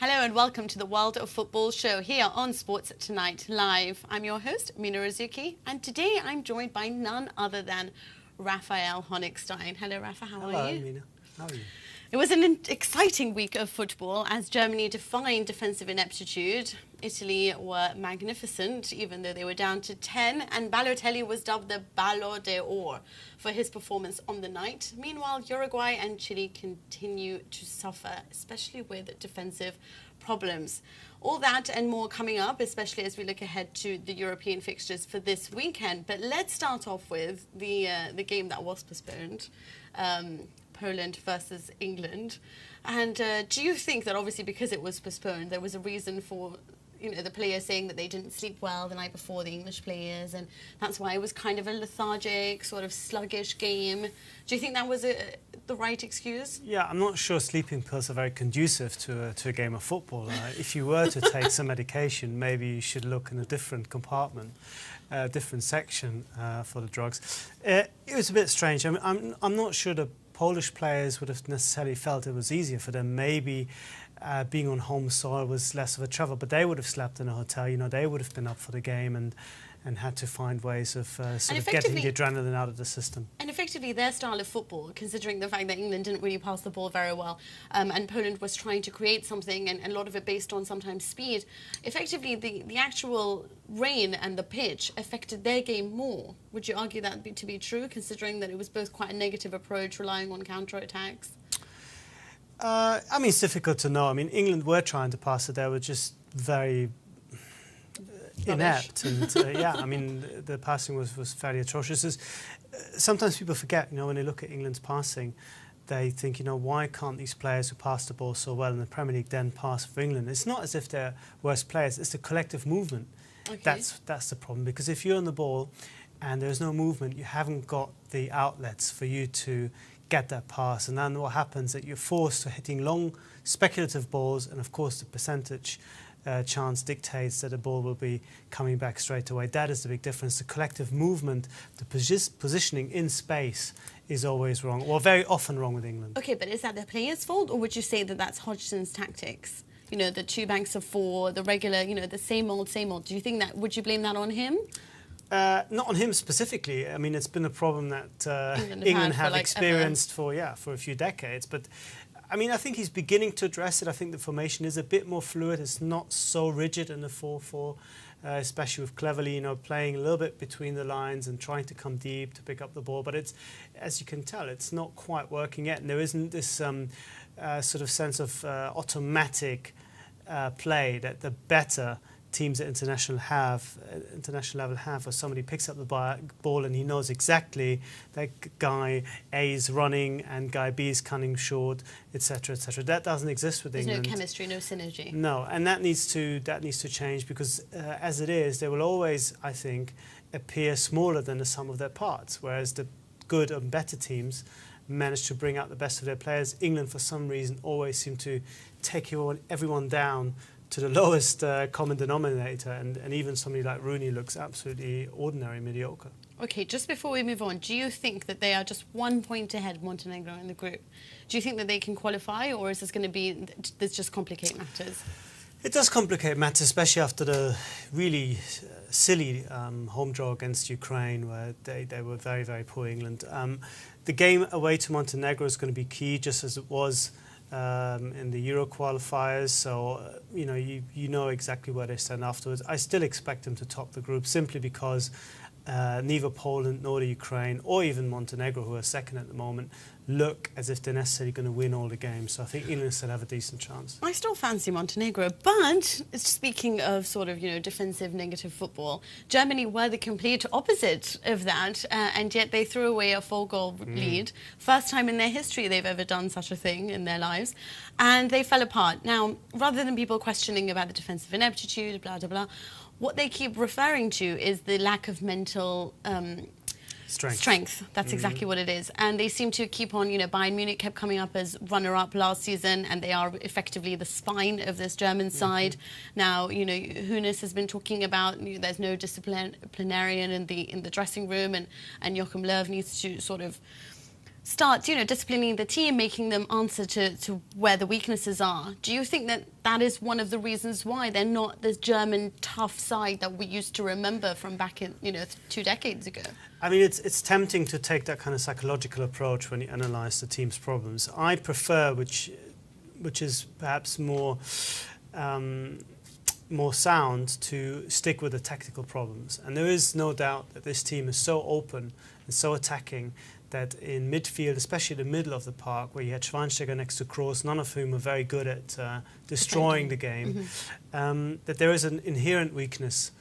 Hello and welcome to the World of Football show here on Sports Tonight Live. I'm your host, Mina Rzouki, and today I'm joined by none other than Raphael Honigstein. Hello, Rafa, how are you? Hello, Mina. How are you? It was an exciting week of football as Germany defined defensive ineptitude. Italy were magnificent, even though they were down to 10, and Balotelli was dubbed the Ballon d'Or for his performance on the night. Meanwhile, Uruguay and Chile continue to suffer, especially with defensive problems. All that and more coming up, especially as we look ahead to the European fixtures for this weekend. But let's start off with the game that was postponed. Poland versus England. And do you think that obviously because it was postponed, there was a reason for, the players saying that they didn't sleep well the night before, the English players, and that's why it was kind of a lethargic, sort of sluggish game? Do you think that was the right excuse? Yeah, I'm not sure sleeping pills are very conducive to a game of football. If you were to take some medication, maybe you should look in a different compartment, a different section for the drugs. It was a bit strange. I mean, I'm not sure the Polish players would have necessarily felt it was easier for them. Maybe being on home soil was less of a trouble, but they would have slept in a hotel. They would have been up for the game and had to find ways of sort of getting the adrenaline out of the system. And effectively their style of football, considering the fact that England didn't really pass the ball very well, and Poland was trying to create something, and a lot of it based on sometimes speed, effectively the actual rain and the pitch affected their game more. Would you argue that to be true, considering that it was both quite a negative approach, relying on counter-attacks? I mean, it's difficult to know. I mean, England were trying to pass it. They were just very inept, and yeah, I mean, the passing was fairly atrocious. Sometimes people forget, when they look at England's passing, they think, why can't these players who pass the ball so well in the Premier League then pass for England? It's not as if they're worse players, it's the collective movement. Okay. That's the problem, because if you're on the ball and there's no movement, you haven't got the outlets for you to get that pass, and then what happens is that you're forced to hitting long speculative balls, and of course the percentage chance dictates that the ball will be coming back straight away. That is the big difference. The collective movement, the positioning in space is always wrong, or very often wrong with England. Okay, but is that the players' fault, or would you say that that's Hodgson's tactics? The two banks of four, the regular, the same old, same old. Do you think that, would you blame that on him? Not on him specifically. I mean, it's been a problem that England have experienced for a few decades. But I mean, I think he's beginning to address it. I think the formation is a bit more fluid. It's not so rigid in the 4-4, especially with Cleverly, playing a little bit between the lines and trying to come deep to pick up the ball. But it's, as you can tell, it's not quite working yet. And there isn't this sort of sense of automatic play that the better teams at international level have, where somebody picks up the ball and he knows exactly that guy A is running and guy B is cutting short, etc., etc. That doesn't exist with England. There's no chemistry, no synergy. No, and that needs to change, because as it is, they will always, I think, appear smaller than the sum of their parts, whereas the good and better teams manage to bring out the best of their players. England, for some reason, always seem to take everyone down to the lowest common denominator, and even somebody like Rooney looks absolutely ordinary, mediocre. Okay, just before we move on, do you think that they are just 1 point ahead of Montenegro in the group? Do you think that they can qualify, or is this going to be, this just complicate matters? It does complicate matters, especially after the really silly home draw against Ukraine, where they were very, very poor, England. The game away to Montenegro is going to be key, just as it was in the Euro qualifiers, so you know exactly where they stand afterwards. I still expect them to top the group, simply because neither Poland nor the Ukraine, or even Montenegro, who are second at the moment, look as if they're necessarily going to win all the games. So I think England still have a decent chance. I still fancy Montenegro, but speaking of sort of, defensive, negative football, Germany were the complete opposite of that, and yet they threw away a 4-goal lead. First time in their history they've ever done such a thing in their lives, and they fell apart. Now, rather than people questioning about the defensive ineptitude, blah, blah, blah, what they keep referring to is the lack of mental strength. That's exactly what it is. And they seem to keep on, Bayern Munich kept coming up as runner-up last season, and they are effectively the spine of this German side. Now, Hoeneß has been talking about there's no disciplinarian in the dressing room, and Joachim Löw needs to sort of start, disciplining the team, making them answer to where the weaknesses are. Do you think that that is one of the reasons why they're not this German tough side that we used to remember from back in, 2 decades ago? I mean, it's tempting to take that kind of psychological approach when you analyse the team's problems. I prefer, which is perhaps more sound, to stick with the tactical problems. And there is no doubt that this team is so open and so attacking that in midfield, especially the middle of the park, where you had Schweinsteiger next to Kroos, none of whom are very good at destroying the game, that there is an inherent weakness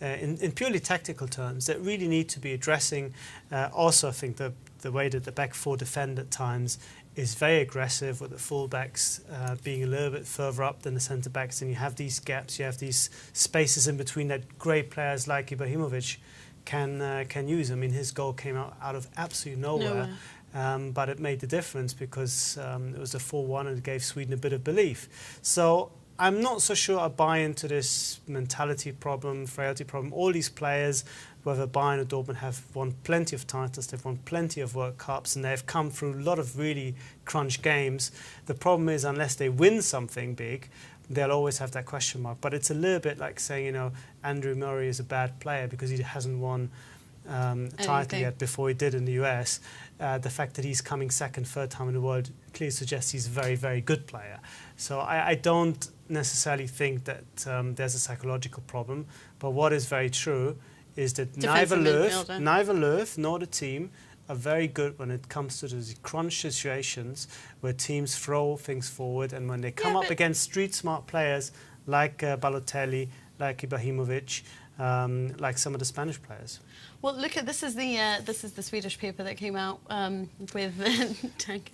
in purely tactical terms that really need to be addressing. Also, I think the way that the back four defend at times is very aggressive, with the full-backs being a little bit further up than the centre-backs, and you have these gaps, you have these spaces in between that great players like Ibrahimovic can use. I mean, his goal came out of absolutely nowhere. But it made the difference because it was a 4-1 and it gave Sweden a bit of belief. So I'm not so sure I buy into this mentality problem, frailty problem. All these players, whether Bayern or Dortmund, have won plenty of titles, they've won plenty of World Cups, and they've come through a lot of really crunch games. The problem is, unless they win something big, they'll always have that question mark. But it's a little bit like saying, Andrew Murray is a bad player because he hasn't won a title yet before he did in the US. The fact that he's coming second, third time in the world clearly suggests he's a very, very good player. So I don't necessarily think that there's a psychological problem. But what is very true is that neither Löw nor the team are very good when it comes to the crunch situations where teams throw things forward, and when they come up against street-smart players like Balotelli, like Ibrahimovic, like some of the Spanish players. Well, look at this is the Swedish paper that came out with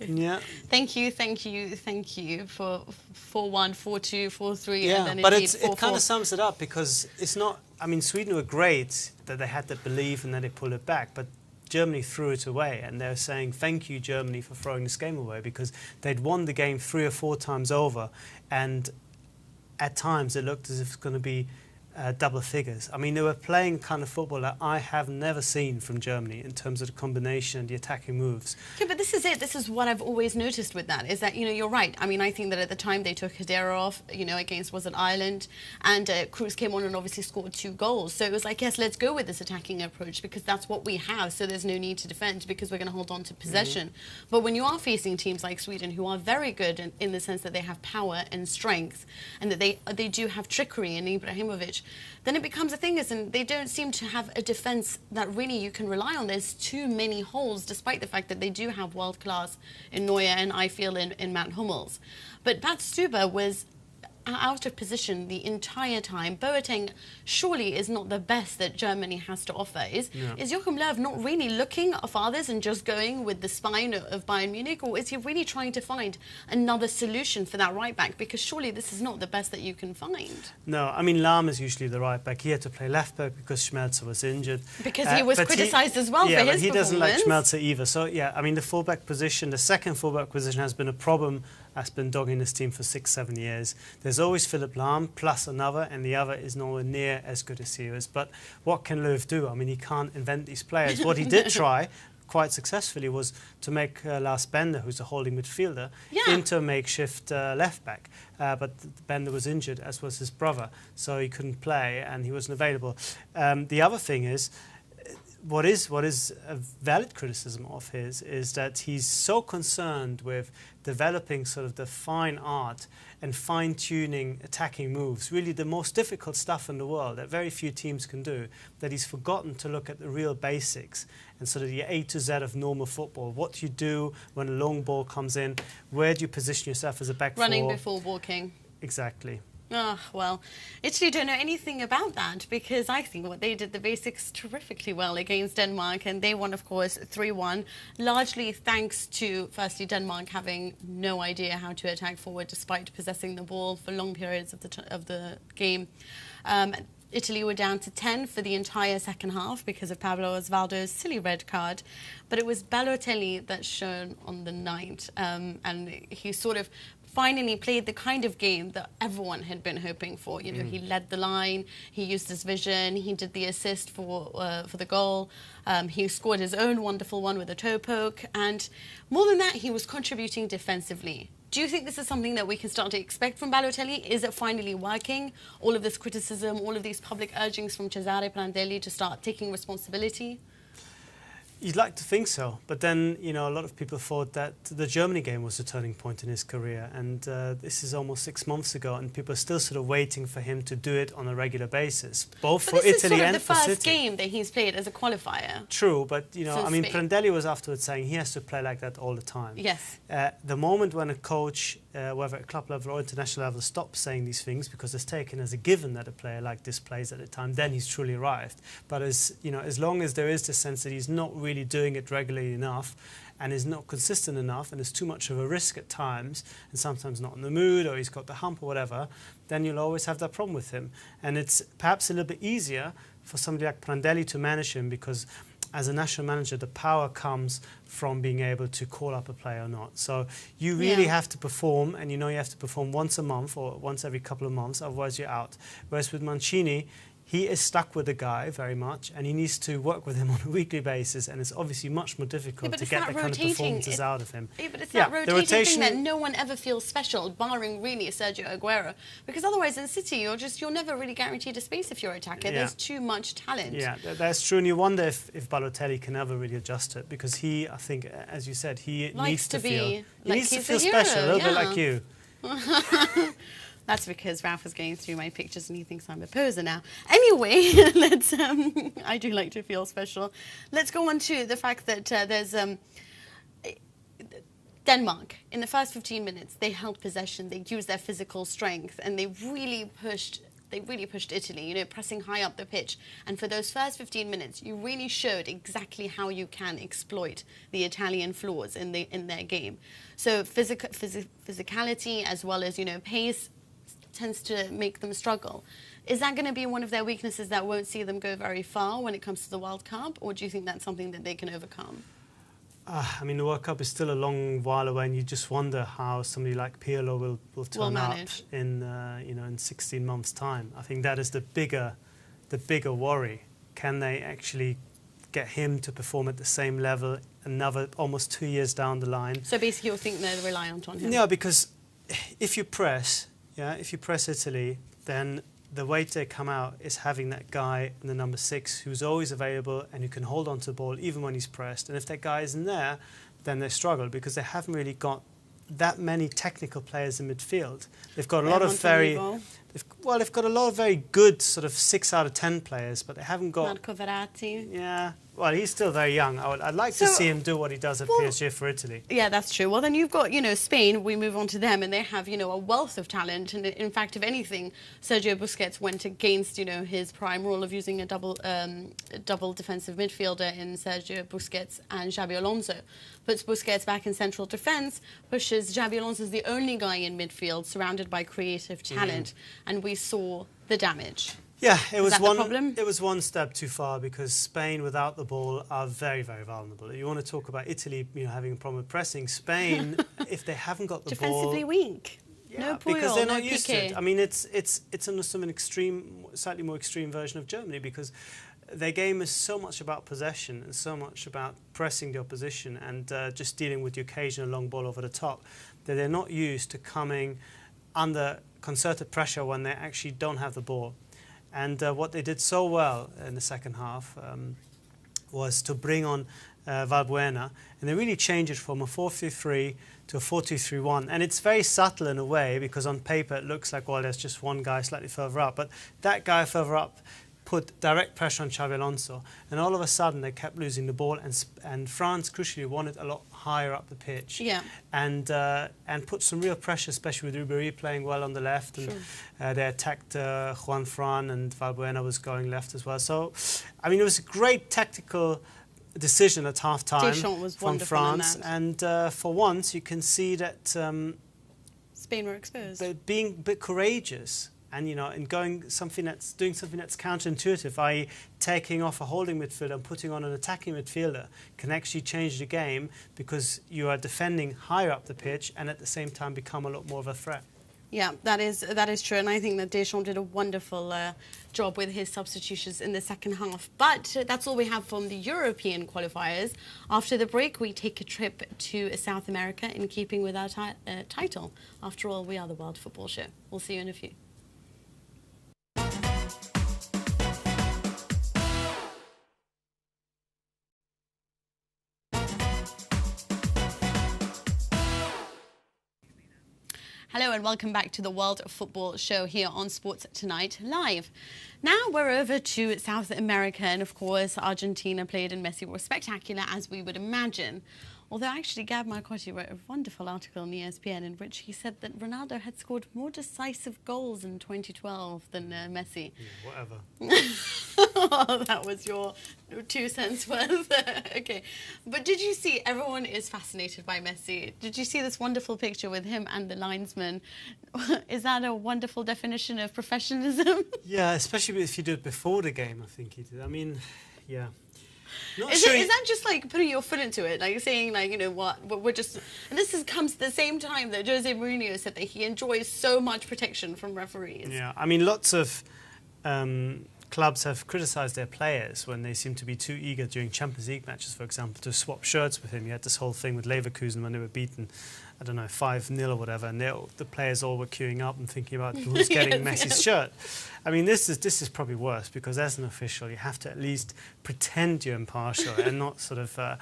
yeah. Thank you for 4-1, 4-2, 4-3, yeah, and then but it kind of sums it up, because it's not. I mean, Sweden were great that they had that belief and then they pulled it back, but Germany threw it away, and they're saying thank you, Germany, for throwing this game away, because they'd won the game 3 or 4 times over, and at times it looked as if it's going to be double figures. I mean, they were playing kind of football that I have never seen from Germany in terms of the combination and the attacking moves. Yeah, but this is it. This is what I've always noticed with that, is that, you're right. I mean, I think that at the time they took Hedera off, against, was it Ireland? And Kroos came on and obviously scored 2 goals. So it was like, yes, let's go with this attacking approach because that's what we have. So there's no need to defend because we're going to hold on to possession. But when you are facing teams like Sweden, who are very good in the sense that they have power and strength, and that they do have trickery in Ibrahimovic, then it becomes a thing, and they don't seem to have a defence that really you can rely on. There's too many holes, despite the fact that they do have world class in Neuer and I feel in Matt Hummels. But Bad Stuber was out of position the entire time. Boateng surely is not the best that Germany has to offer. Is Joachim Löw not really looking at others and just going with the spine of Bayern Munich, or is he really trying to find another solution for that right back? Because surely this is not the best that you can find. No, I mean, Lahm is usually the right back. He had to play left back because Schmelzer was injured. Because he was criticised as well for his performance. Yeah, but he doesn't like Schmelzer either. So, yeah, I mean, the fullback position, the second fullback position has been a problem. Has been dogging this team for 6-7 years. There's always Philipp Lahm plus another, and the other is nowhere near as good as he is. But what can Löw do? I mean, he can't invent these players. What he did try quite successfully was to make Lars Bender, who's a holding midfielder, into a makeshift left back. But Bender was injured, as was his brother, so he couldn't play and he wasn't available. The other thing is, what is a valid criticism of his is that he's so concerned with developing sort of the fine art and fine-tuning attacking moves, really the most difficult stuff in the world that very few teams can do, that he's forgotten to look at the real basics and sort of the A to Z of normal football. What do you do when a long ball comes in? Where do you position yourself as a back four? Running before walking. Exactly. Oh, well, Italy don't know anything about that, because I think what they did the basics terrifically well against Denmark, and they won, of course, 3-1, largely thanks to, firstly, Denmark having no idea how to attack forward despite possessing the ball for long periods of the game. Italy were down to 10 for the entire second half because of Pablo Osvaldo's silly red card. But it was Balotelli that shone on the night, and he sort of finally played the kind of game that everyone had been hoping for. You know, he led the line, he used his vision, he did the assist for the goal, he scored his own wonderful one with a toe poke, and more than that, he was contributing defensively. Do you think this is something that we can start to expect from Balotelli? Is it finally working? All of this criticism, all of these public urgings from Cesare Prandelli to start taking responsibility? You'd like to think so, but then, you know, a lot of people thought that the Germany game was the turning point in his career, and this is almost 6 months ago, and people are still sort of waiting for him to do it on a regular basis, both for Italy and for City. This is sort of the first game that he's played as a qualifier. True, but, you know, I mean, Prandelli was afterwards saying he has to play like that all the time. Yes. The moment when a coach, whether at club level or international level, stops saying these things because it's taken as a given that a player like this plays at a time, then he's truly arrived. But as, you know, as long as there is the sense that he's not really doing it regularly enough and is not consistent enough and is too much of a risk at times and sometimes not in the mood or he's got the hump or whatever, then you'll always have that problem with him. And it's perhaps a little bit easier for somebody like Prandelli to manage him because as a national manager, the power comes from being able to call up a player or not. So you really have to perform, and you know you have to perform once a month or once every couple of months, otherwise you're out. Whereas with Mancini, he is stuck with the guy very much, and he needs to work with him on a weekly basis, and it's obviously much more difficult to get that kind of performances out of him. Yeah, but it's that rotating thing that no one ever feels special, barring really Sergio Aguero, because otherwise in City you're never really guaranteed a space if you're an attacker. There's too much talent. Yeah, that's true, and you wonder if Balotelli can ever really adjust it, because he, I think, as you said, he needs to feel special, a little bit like you. That's because Ralph was going through my pictures and he thinks I'm a poser now. Anyway, let's. I do like to feel special. Let's go on to the fact that there's Denmark. In the first 15 minutes, they held possession. They used their physical strength, and they really pushed. They really pushed Italy, you know, pressing high up the pitch. And for those first 15 minutes, you really showed exactly how you can exploit the Italian flaws in their game. So physicality as well as, you know, pace tends to make them struggle. Is that going to be one of their weaknesses that won't see them go very far when it comes to the World Cup, or do you think that's something that they can overcome? I mean, the World Cup is still a long while away, and you just wonder how somebody like Pirlo will turn up in you know, in 16 months' time. I think that is the bigger worry. Can they actually get him to perform at the same level another almost 2 years down the line? So basically, you think they're reliant on him? Yeah, because if you press Italy, then the way they come out is having that guy in the number 6 who's always available and who can hold on to the ball even when he's pressed. And if that guy isn't there, then they struggle because they haven't really got that many technical players in midfield. They've got a lot of they've got a lot of very good sort of 6 out of 10 players, but they haven't got Marco Verratti. Yeah. Well, he's still very young. I'd like to see him do what he does at PSG for Italy. Yeah, that's true. Well, then you've got, you know, Spain. We move on to them, and they have, you know, a wealth of talent. And in fact, if anything, Sergio Busquets went against, you know, his prime rule of using a double defensive midfielder in Sergio Busquets and Xabi Alonso. Puts Busquets back in central defence, pushes Xabi Alonso as the only guy in midfield surrounded by creative talent, and we saw the damage. Yeah, it was one step too far because Spain without the ball are very, very vulnerable. You want to talk about Italy, you know, having a problem with pressing. Spain, if they haven't got the ball, defensively weak. Yeah, no Puyol, because they're not no used to it. I mean, it's almost an extreme, slightly more extreme version of Germany because their game is so much about possession and so much about pressing the opposition and just dealing with the occasional long ball over the top that they're not used to coming under concerted pressure when they actually don't have the ball. And what they did so well in the second half was to bring on Valbuena, and they really changed it from a 4-3-3 to a 4-2-3-1. And it's very subtle in a way because on paper it looks like, well, there's just one guy slightly further up. But that guy further up put direct pressure on Xabi Alonso, and all of a sudden they kept losing the ball, and France crucially wanted a lot higher up the pitch, and put some real pressure, especially with Ribéry playing well on the left, and they attacked Juan Fran, and Valbuena was going left as well. So, I mean, it was a great tactical decision at half-time from France, and for once you can see that Spain were exposed. Being a bit courageous And, you know, in doing something that's counterintuitive, i.e. taking off a holding midfielder and putting on an attacking midfielder, can actually change the game because you are defending higher up the pitch and at the same time become a lot more of a threat. Yeah, that is true, and I think that Deschamps did a wonderful job with his substitutions in the second half. But that's all we have from the European qualifiers. After the break, we take a trip to South America in keeping with our title. After all, we are the World Football Show. We'll see you in a few. Hello and welcome back to the World Football Show here on Sports Tonight Live. Now we're over to South America, and of course Argentina played and Messi was spectacular, as we would imagine. Although actually Gab Marcotti wrote a wonderful article on ESPN in which he said that Ronaldo had scored more decisive goals in 2012 than Messi. Yeah, whatever. Oh, that was your 2 cents worth. Okay. But did you see, everyone is fascinated by Messi. Did you see this wonderful picture with him and the linesman? Is that a wonderful definition of professionalism? Yeah, especially if you do it before the game, I think he did. I mean, yeah. Is that just like putting your foot into it, like saying, like, you know what, we're just, and this comes at the same time that Jose Mourinho said that he enjoys so much protection from referees. Yeah, I mean, lots of clubs have criticised their players when they seem to be too eager during Champions League matches, for example, to swap shirts with him. You had this whole thing with Leverkusen when they were beaten, I don't know, 5-0 or whatever, and the players all were queuing up and thinking about who's getting Messi's shirt. I mean, this is probably worse, because as an official, you have to at least pretend you're impartial and not sort of,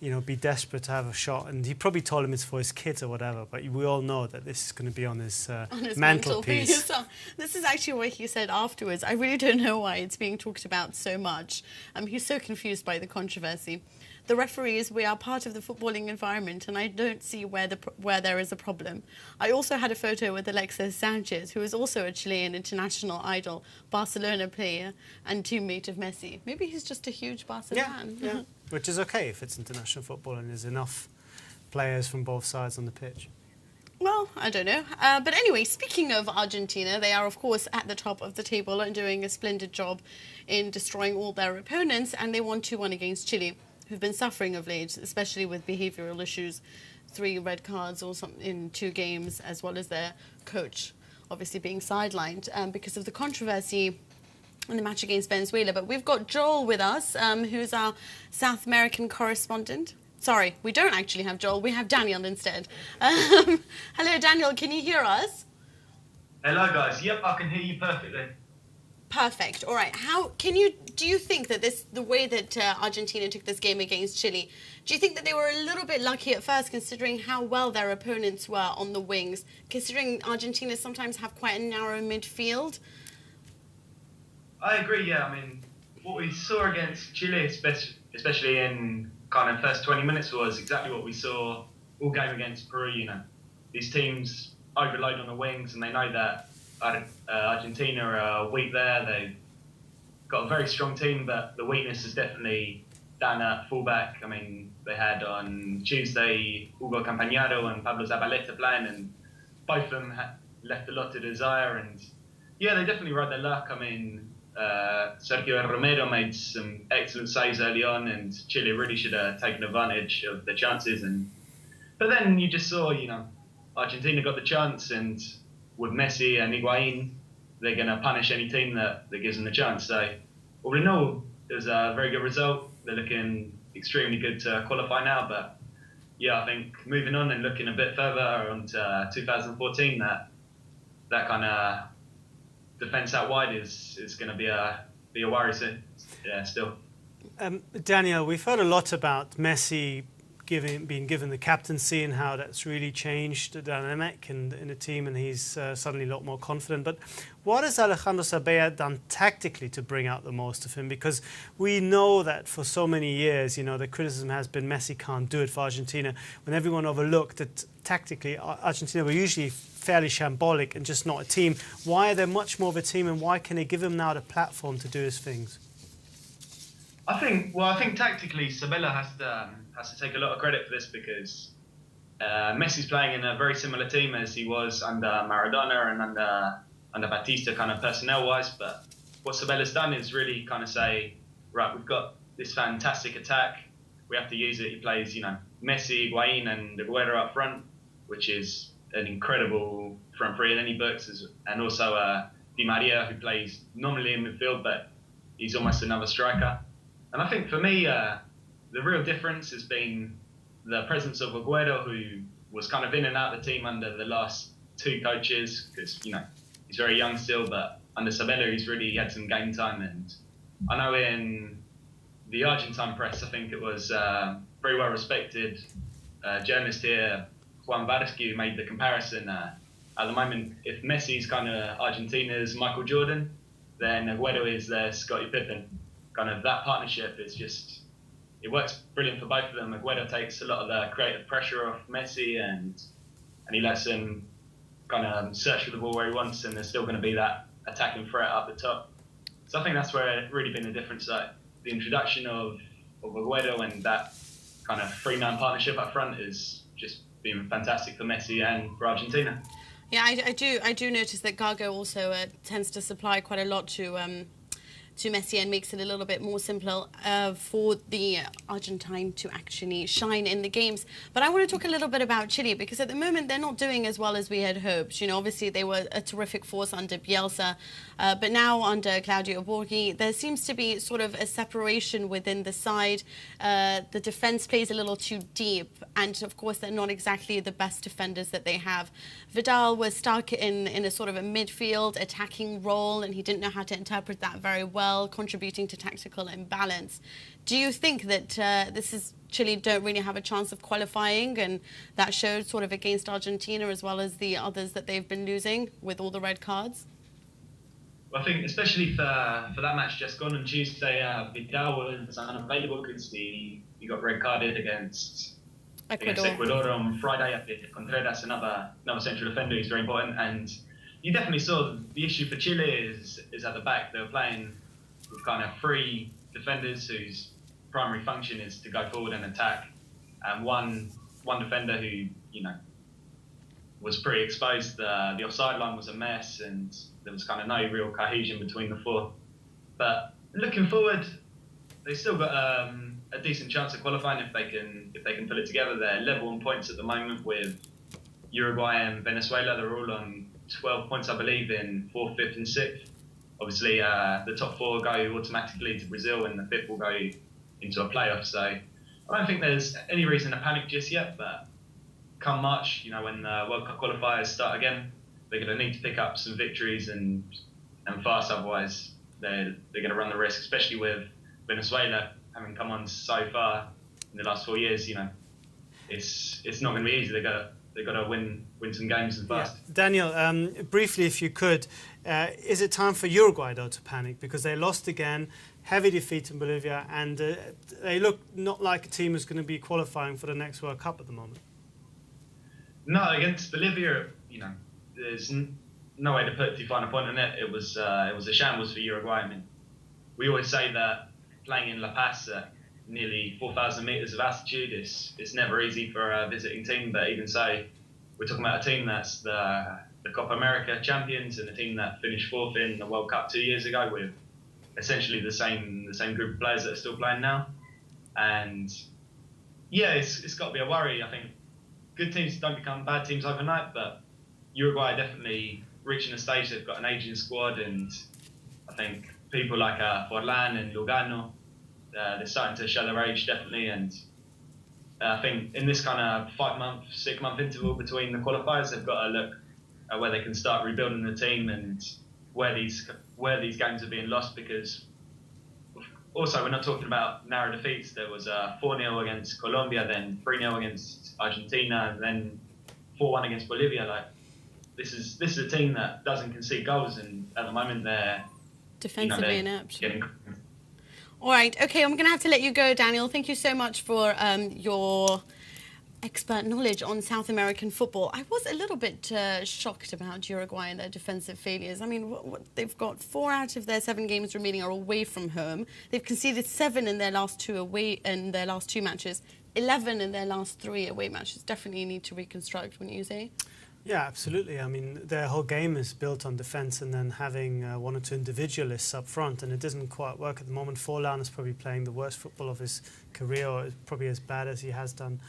you know, be desperate to have a shot. And he probably told him it's for his kids or whatever, but we all know that this is going to be on his mantelpiece. So, this is actually what he said afterwards. I really don't know why it's being talked about so much. He's so confused by the controversy. The referees, we are part of the footballing environment, and I don't see where there is a problem. I also had a photo with Alexis Sanchez, who is also a Chilean international idol, Barcelona player, and teammate of Messi. Maybe he's just a huge Barcelona fan. Yeah, which is okay if it's international football and there's enough players from both sides on the pitch. Well, I don't know. But anyway, speaking of Argentina, they are, of course, at the top of the table and doing a splendid job in destroying all their opponents, and they won 2-1 against Chile, who've been suffering of late, especially with behavioural issues, 3 red cards or something in 2 games, as well as their coach obviously being sidelined because of the controversy in the match against Venezuela. But we've got Joel with us, who's our South American correspondent. Sorry, we don't actually have Joel, we have Daniel instead. Hello Daniel, can you hear us? Hello guys, yep, I can hear you perfectly. Perfect. All right. Do you think that the way that Argentina took this game against Chile, do you think that they were a little bit lucky at first, considering how well their opponents were on the wings, considering Argentina sometimes have quite a narrow midfield? I agree, yeah. I mean, what we saw against Chile, especially in kind of first 20 minutes, was exactly what we saw all game against Peru, you know. These teams overload on the wings, and they know that Argentina are weak there. They've got a very strong team, but the weakness is definitely down at fullback. I mean, they had on Tuesday Hugo Campagnaro and Pablo Zabaleta playing, and both of them had left a lot to desire. And yeah, they definitely rode their luck. I mean, Sergio Romero made some excellent saves early on, and Chile really should have taken advantage of the chances. But then you just saw, you know, Argentina got the chance, and with Messi and Higuain, they're going to punish any team that gives them the chance. So, all in all, it was a very good result. They're looking extremely good to qualify now. But yeah, I think moving on and looking a bit further on to 2014, that kind of defence out wide is going to be a worry still. Daniel, we've heard a lot about Messi being given the captaincy and how that's really changed the dynamic in the team, and he's suddenly a lot more confident. But what has Alejandro Sabella done tactically to bring out the most of him? Because we know that for so many years, you know, the criticism has been Messi can't do it for Argentina, when everyone overlooked that tactically Argentina were usually fairly shambolic and just not a team. Why are they much more of a team, and why can they give him now the platform to do his things? I think tactically Sabella has to take a lot of credit for this, because Messi's playing in a very similar team as he was under Maradona and under under Batista kind of personnel-wise, but what Sabella's done is really kind of say, right, we've got this fantastic attack, we have to use it. He plays, Messi, Higuain and Aguero up front, which is an incredible front three in any books, and also Di Maria, who plays nominally in midfield, but he's almost another striker. And I think for me, the real difference has been the presence of Aguero, who was kind of in and out of the team under the last two coaches, because, he's very young still, but under Sabella, he's really had some game time. And I know in the Argentine press, I think it was very well respected journalist here, Juan Varsky, made the comparison. At the moment, if Messi's kind of Argentina's Michael Jordan, then Aguero is their Scottie Pippen. Kind of that partnership is just, it works brilliant for both of them. Aguero takes a lot of the creative pressure off Messi, and he lets him kind of search for the ball where he wants, and there's still going to be that attacking threat up the top. So I think that's where it's really been the difference. Like the introduction of Aguero and that kind of 3-man partnership up front is just been fantastic for Messi and for Argentina. Yeah, I do notice that Gago also tends to supply quite a lot to Messi and makes it a little bit more simple for the Argentine to actually shine in the games. But I want to talk a little bit about Chile, because at the moment they're not doing as well as we had hoped. Obviously they were a terrific force under Bielsa, but now under Claudio Borghi, there seems to be sort of a separation within the side. The defence plays a little too deep, and of course they're not exactly the best defenders that they have. Vidal was stuck in a sort of a midfield attacking role, and he didn't know how to interpret that very well, contributing to tactical imbalance. Do you think that Chile don't really have a chance of qualifying, and that showed sort of against Argentina as well as the others that they've been losing with all the red cards? Well, I think especially for that match just gone on Tuesday, Vidal was unavailable because he got red carded against Ecuador on Friday. I think Contreras, another central defender, who's very important. And you definitely saw the issue for Chile is at the back. They were playing with kind of 3 defenders whose primary function is to go forward and attack, and one defender who was pretty exposed. The offside line was a mess, and there was kind of no real cohesion between the 4. But looking forward, they still got a decent chance of qualifying if they can put it together. They're level on points at the moment with Uruguay and Venezuela. They're all on 12 points, I believe, in 4th, 5th and 6th. Obviously, the top 4 go automatically to Brazil, and the 5th will go into a playoff. So I don't think there's any reason to panic just yet, but come March, when the World Cup qualifiers start again, they're going to need to pick up some victories and fast. Otherwise, they're going to run the risk, especially with Venezuela having come on so far in the last 4 years. It's not going to be easy. They've got to win some games and fast. Yeah. Daniel, briefly, if you could, is it time for Uruguay though to panic, because they lost again, heavy defeat in Bolivia, and they look not like a team who's going to be qualifying for the next World Cup at the moment? No, against Bolivia, there's no way to put too fine a point on it. It was a shambles for Uruguay. I mean, we always say that playing in La Paz at nearly 4,000 metres of altitude, it's never easy for a visiting team. But even so, we're talking about a team that's the Copa America champions, and a team that finished 4th in the World Cup 2 years ago, with essentially the same group of players that are still playing now. And yeah, it's got to be a worry. I think good teams don't become bad teams overnight, but Uruguay are definitely reaching a stage. They've got an aging squad, and I think people like Forlan and Lugano, they're starting to show their age, definitely. And I think in this kind of 5-month, 6-month interval between the qualifiers, they've got to look at where they can start rebuilding the team and where these games are being lost. Because also, we're not talking about narrow defeats. There was 4-0 against Colombia, then 3-0 against Argentina, and then 4-1 against Bolivia. Like, this is a team that doesn't concede goals, and at the moment they're defensively inept. All right, okay, I'm going to have to let you go, Daniel. Thank you so much for your expert knowledge on South American football. I was a little bit shocked about Uruguay and their defensive failures. I mean, they've got 4 out of their 7 games remaining are away from home. They've conceded 7 in their last 2 matches, 11 in their last 3 away matches. Definitely need to reconstruct, wouldn't you say? Yeah, absolutely. I mean, their whole game is built on defence and then having one or two individualists up front, and it doesn't quite work at the moment. Forlan is probably playing the worst football of his career, or probably as bad as he has done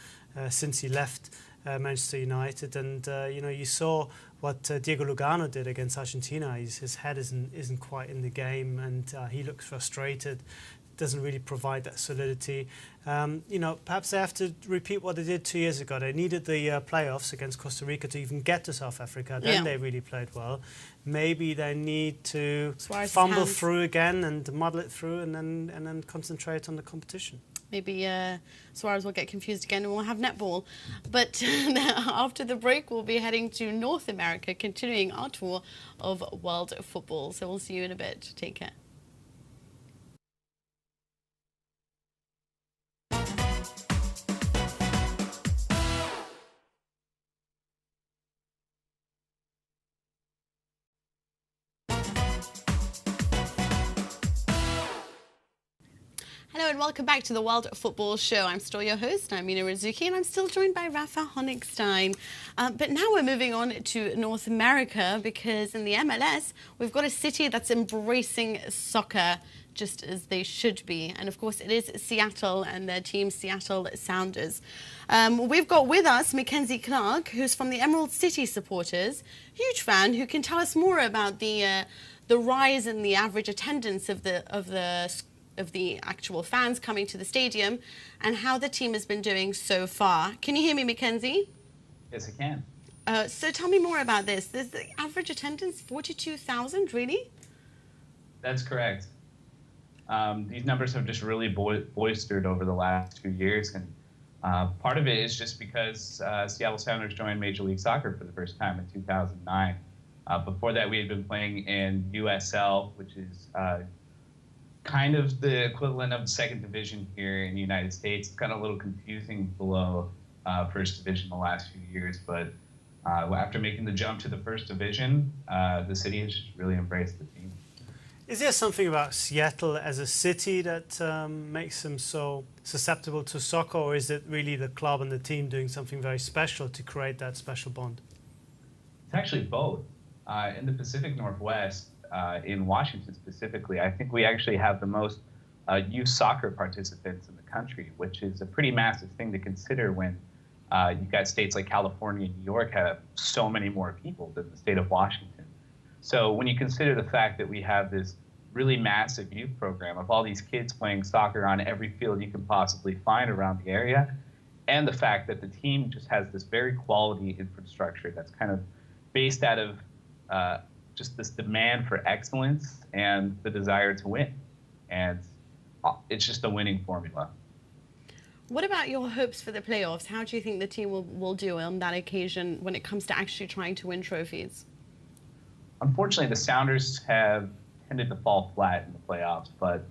since he left Manchester United. And you saw what Diego Lugano did against Argentina. His head isn't quite in the game, and he looks frustrated. Doesn't really provide that solidity. Perhaps they have to repeat what they did 2 years ago. They needed the playoffs against Costa Rica to even get to South Africa. Then they really played well. Maybe they need to fumble through again and muddle it through, and then concentrate on the competition. Maybe Suarez will get confused again and we'll have netball. But after the break, we'll be heading to North America, continuing our tour of world football. So we'll see you in a bit. Take care. Hello and welcome back to the World Football Show. I'm still your host, I'm Mina Rzouki, and I'm still joined by Raphael Honigstein. But now we're moving on to North America, because in the MLS, we've got a city that's embracing soccer just as they should be. And of course, it is Seattle and their team, Seattle Sounders. We've got with us Mackenzie Clark, who's from the Emerald City supporters, huge fan, who can tell us more about the rise in the average attendance of the actual fans coming to the stadium and how the team has been doing so far. Can you hear me, Mackenzie? Yes, I can. So tell me more about this. There's the average attendance, 42,000, really? That's correct. These numbers have just really boistered over the last 2 years. And part of it is just because Seattle Sounders joined Major League Soccer for the first time in 2009. Before that, we had been playing in USL, which is kind of the equivalent of the second division here in the United States. It's kind of a little confusing below first division the last few years, but after making the jump to the first division, the city has just really embraced the team. Is there something about Seattle as a city that makes them so susceptible to soccer, or is it really the club and the team doing something very special to create that special bond? It's actually both. In the Pacific Northwest, in Washington specifically, I think we actually have the most youth soccer participants in the country, which is a pretty massive thing to consider when you've got states like California and New York have so many more people than the state of Washington. So when you consider the fact that we have this really massive youth program of all these kids playing soccer on every field you can possibly find around the area, and the fact that the team just has this very quality infrastructure that's kind of based out of just this demand for excellence and the desire to win. And it's just a winning formula. What about your hopes for the playoffs? How do you think the team will do on that occasion when it comes to actually trying to win trophies? Unfortunately, the Sounders have tended to fall flat in the playoffs, but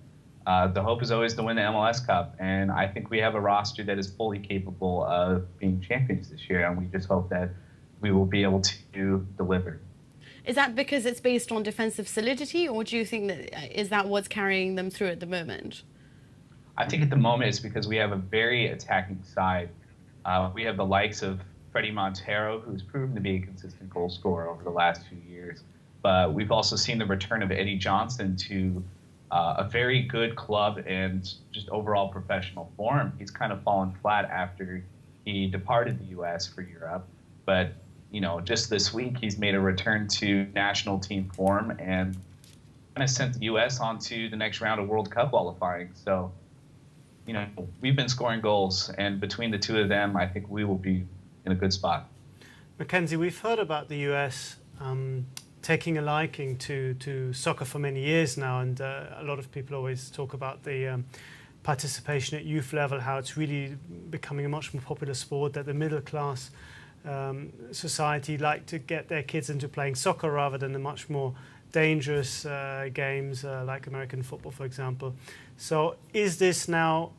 the hope is always to win the MLS Cup. And I think we have a roster that is fully capable of being champions this year, and we just hope that we will be able to deliver. Is that because it's based on defensive solidity, or do you think that is that what's carrying them through at the moment? I think at the moment it's because we have a very attacking side. We have the likes of Freddie Montero, who's proven to be a consistent goal scorer over the last few years. But we've also seen the return of Eddie Johnson to a very good club and just overall professional form. He's kind of fallen flat after he departed the U.S. for Europe. But just this week, he's made a return to national team form and kind of sent the U.S. on to the next round of World Cup qualifying. So, we've been scoring goals, and between the two of them, I think we will be in a good spot. Mackenzie, we've heard about the U.S. Taking a liking to soccer for many years now, and a lot of people always talk about the participation at youth level, how it's really becoming a much more popular sport, that the middle class society like to get their kids into playing soccer rather than the much more dangerous games like American football, for example. So is this now,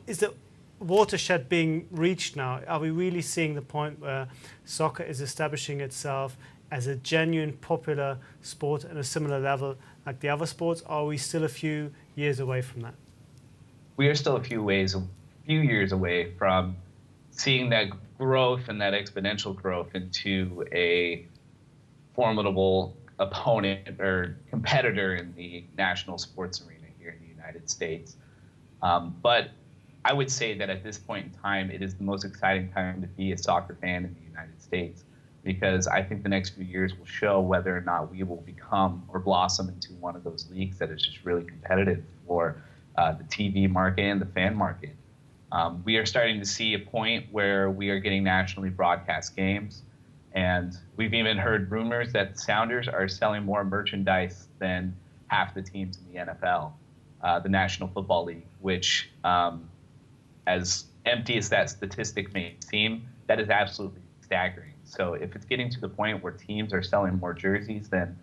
is the watershed being reached now? Are we really seeing the point where soccer is establishing itself as a genuine popular sport at a similar level like the other sports? Or are we still a few years away from that? We are still a few years away from seeing that growth and that exponential growth into a formidable opponent or competitor in the national sports arena here in the United States. But I would say that at this point in time, it is the most exciting time to be a soccer fan in the United States, because I think the next few years will show whether or not we will become or blossom into one of those leagues that is just really competitive for the TV market and the fan market. We are starting to see a point where we are getting nationally broadcast games, and we've even heard rumors that the Sounders are selling more merchandise than half the teams in the NFL, the National Football League, which, as empty as that statistic may seem, that is absolutely staggering. So if it's getting to the point where teams are selling more jerseys than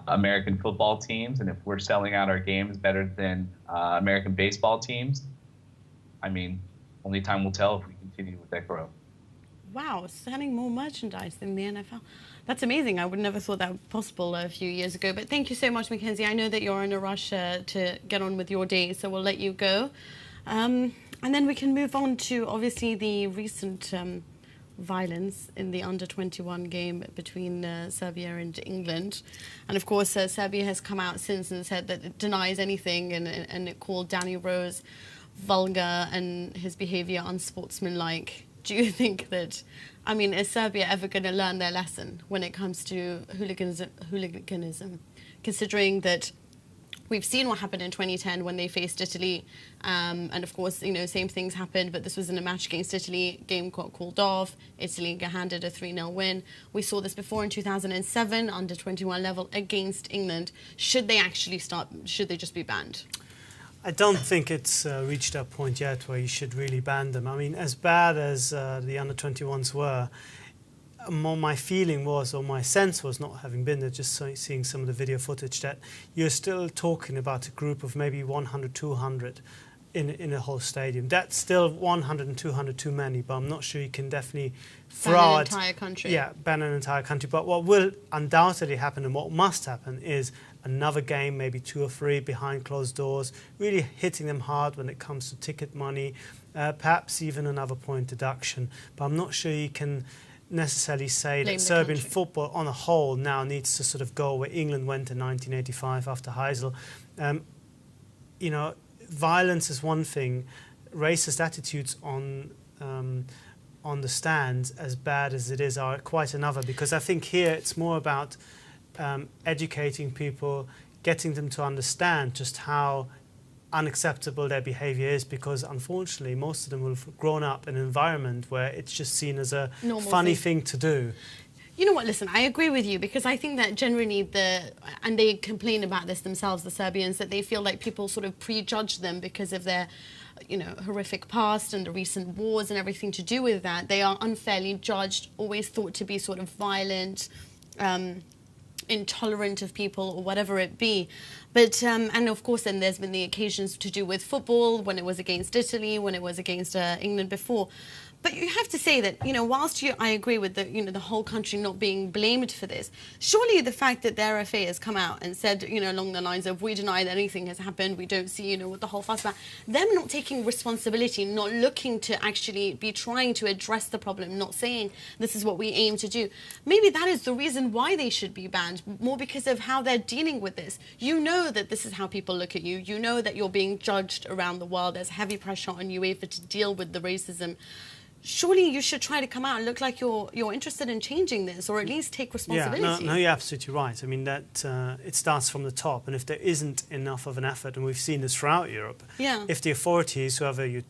American football teams, and if we're selling out our games better than American baseball teams, I mean, only time will tell if we continue with that growth. Wow, selling more merchandise than the NFL. That's amazing. I would never thought that was possible a few years ago. But thank you so much, Mackenzie. I know that you're in a rush to get on with your day, so we'll let you go. And then we can move on to, obviously, the recent violence in the under-21 game between Serbia and England. And, of course, Serbia has come out since and said that it denies anything, and it called Danny Rose vulgar and his behaviour unsportsmanlike. Do you think that, I mean, is Serbia ever going to learn their lesson when it comes to hooliganism, considering that we've seen what happened in 2010 when they faced Italy, and of course, you know, same things happened, but this was in a match against Italy, game got called off, Italy got handed a 3-0 win. We saw this before in 2007, under 21 level, against England. Should they actually start, should they just be banned? I don't think it's reached that point yet where you should really ban them. I mean, as bad as the under-21s were, my feeling was, or my sense was, not having been there, just seeing some of the video footage, that you're still talking about a group of maybe 100, 200 in a whole stadium. That's still 100 and 200 too many, but I'm not sure you can definitely ban an entire country. Yeah, ban an entire country. But what will undoubtedly happen, and what must happen, is another game, maybe 2 or 3 behind closed doors, really hitting them hard when it comes to ticket money, perhaps even another point deduction. But I'm not sure you can necessarily say that Serbian football on a whole now needs to sort of go where England went in 1985 after Heysel. You know, violence is one thing, racist attitudes on the stands, as bad as it is, are quite another, because I think here it's more about educating people, getting them to understand just how unacceptable their behaviour is, because unfortunately most of them will have grown up in an environment where it's just seen as a normal funny thing to do. You know what, listen, I agree with you, because I think that generally and they complain about this themselves, the Serbians, that they feel like people sort of prejudge them because of their, you know, horrific past and the recent wars and everything to do with that. They are unfairly judged, always thought to be sort of violent, intolerant of people, or whatever it be. But and of course then there's been the occasions to do with football, when it was against Italy, when it was against England before. But you have to say that, you know, whilst I agree with the whole country not being blamed for this, surely the fact that the RFA has come out and said, you know, along the lines of, we deny that anything has happened, we don't see, you know, what the whole fuss about, them not taking responsibility, not looking to actually be trying to address the problem, not saying this is what we aim to do, maybe that is the reason why they should be banned, more because of how they're dealing with this. You know that this is how people look at you. You know that you're being judged around the world. There's heavy pressure on UEFA to deal with the racism. Surely you should try to come out and look like you're interested in changing this, or at least take responsibility. Yeah, no, you're absolutely right. I mean, that it starts from the top, and if there isn't enough of an effort, and we've seen this throughout Europe, if the authorities, whoever you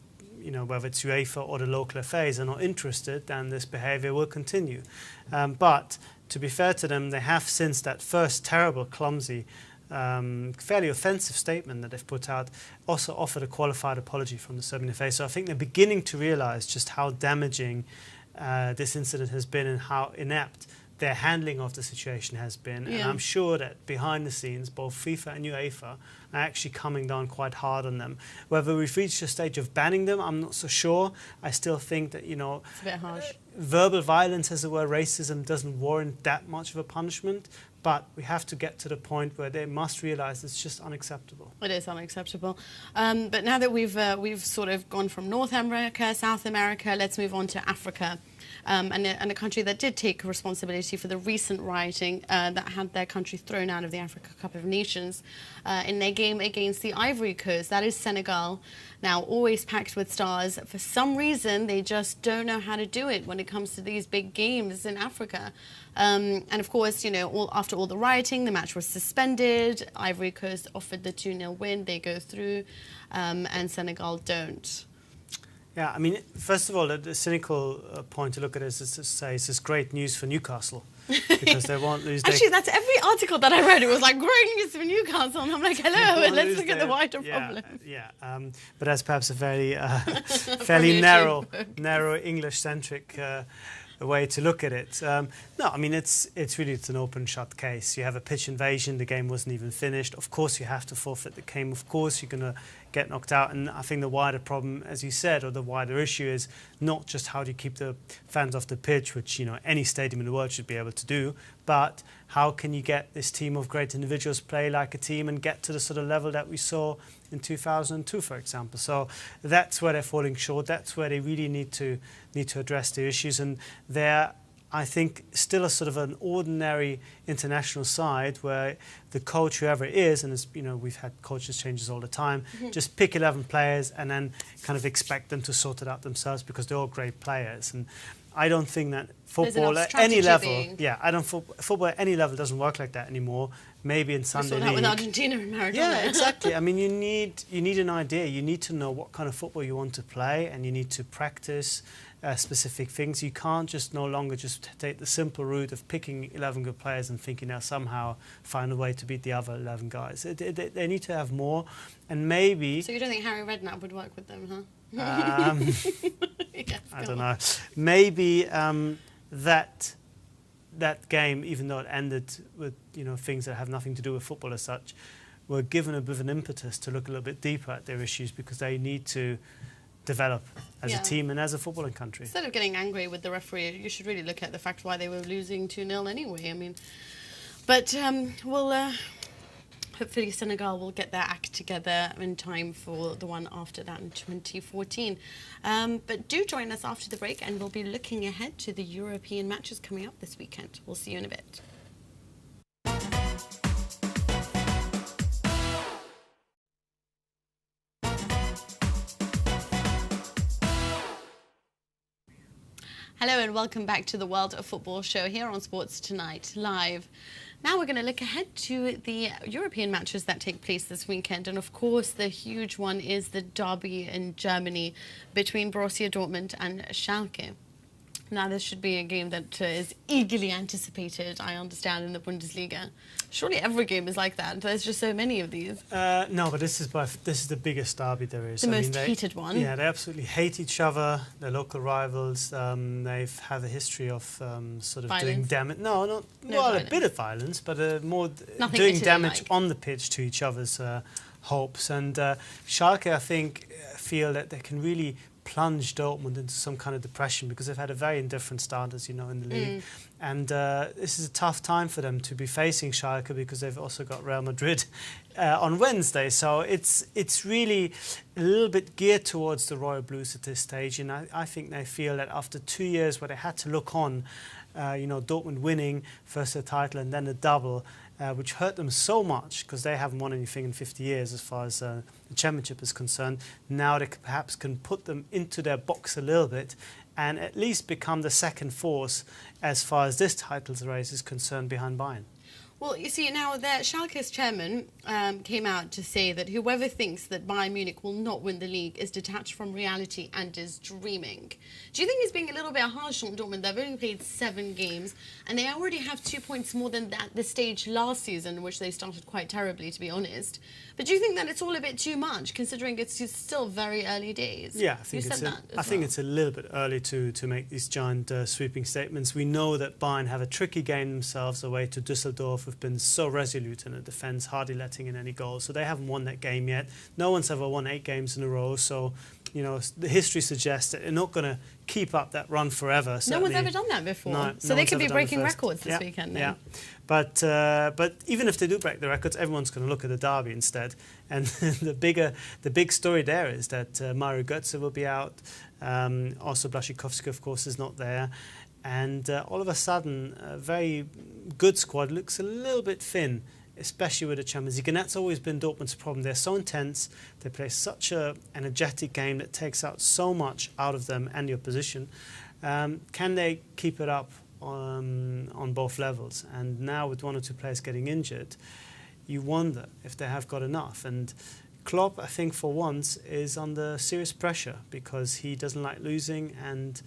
know, whether it's UEFA or the local FAs, are not interested, then this behaviour will continue. But to be fair to them, they have, since that first terrible, clumsy, fairly offensive statement that they've put out, also offered a qualified apology from the Serbian FA. So I think they're beginning to realise just how damaging this incident has been, and how inept their handling of the situation has been. And I'm sure that behind the scenes, both FIFA and UEFA are actually coming down quite hard on them. Whether we've reached a stage of banning them, I'm not so sure. I still think that, it's a bit harsh. Verbal violence, as it were, racism doesn't warrant that much of a punishment. But we have to get to the point where they must realise it's just unacceptable. It is unacceptable. But now that we've sort of gone from North America, South America, let's move on to Africa. And a country that did take responsibility for the recent rioting that had their country thrown out of the Africa Cup of Nations in their game against the Ivory Coast. That is Senegal. Now, always packed with stars. For some reason, they just don't know how to do it when it comes to these big games in Africa. And of course, after all the rioting, the match was suspended. Ivory Coast offered the 2-0 win. They go through, and Senegal don't. Yeah, I mean, first of all, the cynical point to look at is to say this is great news for Newcastle because they won't lose. Actually, that's every article that I read. It was like great news for Newcastle, and I'm like, hello, let's look at the wider problem. Yeah, but that's perhaps a very fairly narrow English-centric way to look at it. No, I mean, it's an open-shut case. You have a pitch invasion. The game wasn't even finished. Of course, you have to forfeit the game. Of course, you're going to get knocked out. And I think the wider problem, as you said, or the wider issue is not just how do you keep the fans off the pitch, which any stadium in the world should be able to do, but how can you get this team of great individuals play like a team and get to the sort of level that we saw in 2002, for example. So that's where they're falling short. That's where they really need to address the issues. And they're, I think, still a sort of an ordinary international side where the coach, whoever it is, and as we've had coaches changes all the time, just pick 11 players and then kind of expect them to sort it out themselves because they're all great players. And I don't think that football at any level, football at any level doesn't work like that anymore. Maybe in Sunday League. We saw that with Argentina and Maradona. Yeah, exactly. I mean, you need an idea. You need to know what kind of football you want to play, and you need to practice specific things. You can't just no longer just take the simple route of picking 11 good players and thinking they'll somehow find a way to beat the other 11 guys. They need to have more, and maybe. So you don't think Harry Redknapp would work with them, huh? I don't know. Maybe that game, even though it ended with things that have nothing to do with football as such, were given a bit of an impetus to look a little bit deeper at their issues because they need to develop as a team and as a footballing country. Instead of getting angry with the referee, you should really look at the fact why they were losing 2-0 anyway. I mean, but hopefully Senegal will get their act together in time for the one after that in 2014. But do join us after the break and we'll be looking ahead to the European matches coming up this weekend. We'll see you in a bit. Hello and welcome back to the World of Football show here on Sports Tonight Live. Now we're going to look ahead to the European matches that take place this weekend. And of course, the huge one is the derby in Germany between Borussia Dortmund and Schalke. Now, this should be a game that is eagerly anticipated, I understand, in the Bundesliga. Surely every game is like that. There's just so many of these. No, but this is the biggest derby there is. The most heated one. Yeah, they absolutely hate each other. They're local rivals. They've had a history of sort of violence. doing damage. No violence. A bit of violence, but more Nothing doing damage like. on the pitch to each other's hopes. And Schalke, I think, feel that they can really plunge Dortmund into some kind of depression because they've had a very indifferent start, as you know, in the league. And this is a tough time for them to be facing Schalke because they've also got Real Madrid on Wednesday. So it's really a little bit geared towards the Royal Blues at this stage. And I think they feel that after 2 years where they had to look on, Dortmund winning first the title and then the double, which hurt them so much because they haven't won anything in 50 years as far as the championship is concerned. Now they perhaps can put them into their box a little bit and at least become the second force as far as this titles race is concerned behind Bayern. Well, you see, now that Schalke's chairman came out to say that whoever thinks that Bayern Munich will not win the league is detached from reality and is dreaming. Do you think he's being a little bit harsh on Dortmund? They've only played 7 games, and they already have 2 points more than at the stage last season, which they started quite terribly, to be honest. But do you think that it's all a bit too much, considering it's still very early days? Yeah, I think it's a little bit early to make these giant sweeping statements. We know that Bayern have a tricky game themselves away to Düsseldorf, who've been so resolute in the defence, hardly letting in any goals. So they haven't won that game yet. No one's ever won 8 games in a row. So, you know, the history suggests that they're not going to keep up that run forever. No one's ever done that before. So they could be breaking records this weekend then. Yeah. But even if they do break the records, everyone's going to look at the derby instead. And the big story there is that Mario Götze will be out. Also, Błaszczykowski, of course, is not there. And all of a sudden, a very good squad looks a little bit thin, especially with the Champions League. And that's always been Dortmund's problem. They're so intense. They play such an energetic game that takes out so much out of them and the opposition. Can they keep it up on both levels? And now with 1 or 2 players getting injured, you wonder if they have got enough. And Klopp, I think, for once, is under serious pressure because he doesn't like losing, and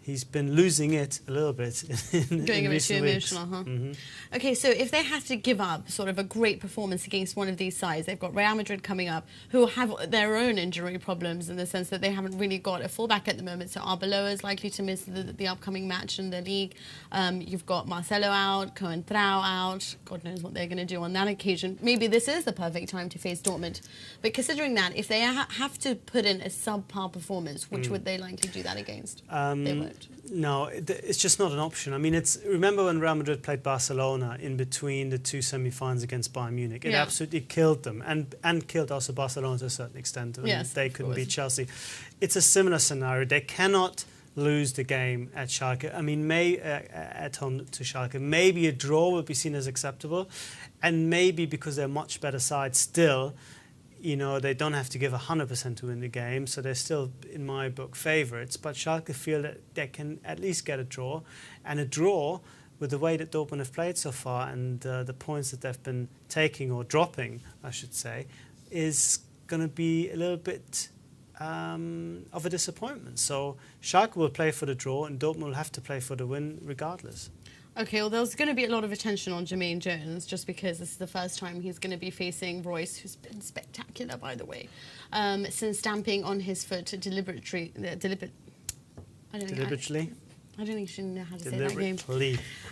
he's been losing it a little bit Going a bit too emotional, huh? Mm-hmm. Okay, so if they have to give up sort of a great performance against one of these sides, they've got Real Madrid coming up, who have their own injury problems in the sense that they haven't really got a fullback at the moment. So Arbeloa is likely to miss the upcoming match in the league. You've got Marcelo out, Coentrão out. God knows what they're going to do on that occasion. Maybe this is the perfect time to face Dortmund. But considering that, if they have to put in a subpar performance, which would they likely do that against? They won't. No, it's just not an option. I mean, remember when Real Madrid played Barcelona in between the 2 semi-finals against Bayern Munich? It absolutely killed them, and killed also Barcelona to a certain extent. Yes, they couldn't beat Chelsea. It's a similar scenario. They cannot lose the game at Schalke. I mean, at home to Schalke. Maybe a draw would be seen as acceptable, and maybe because they're a much better side still, you know, they don't have to give 100% to win the game, so they're still, in my book, favourites. But Schalke feel that they can at least get a draw. And a draw, with the way that Dortmund have played so far and the points that they've been taking, or dropping, I should say, is going to be a little bit of a disappointment. So Schalke will play for the draw, and Dortmund will have to play for the win regardless. Okay, well, there's going to be a lot of attention on Jermaine Jones, just because this is the first time he's going to be facing Royce, who's been spectacular, by the way, since stamping on his foot deliberately. I don't think you know how to say that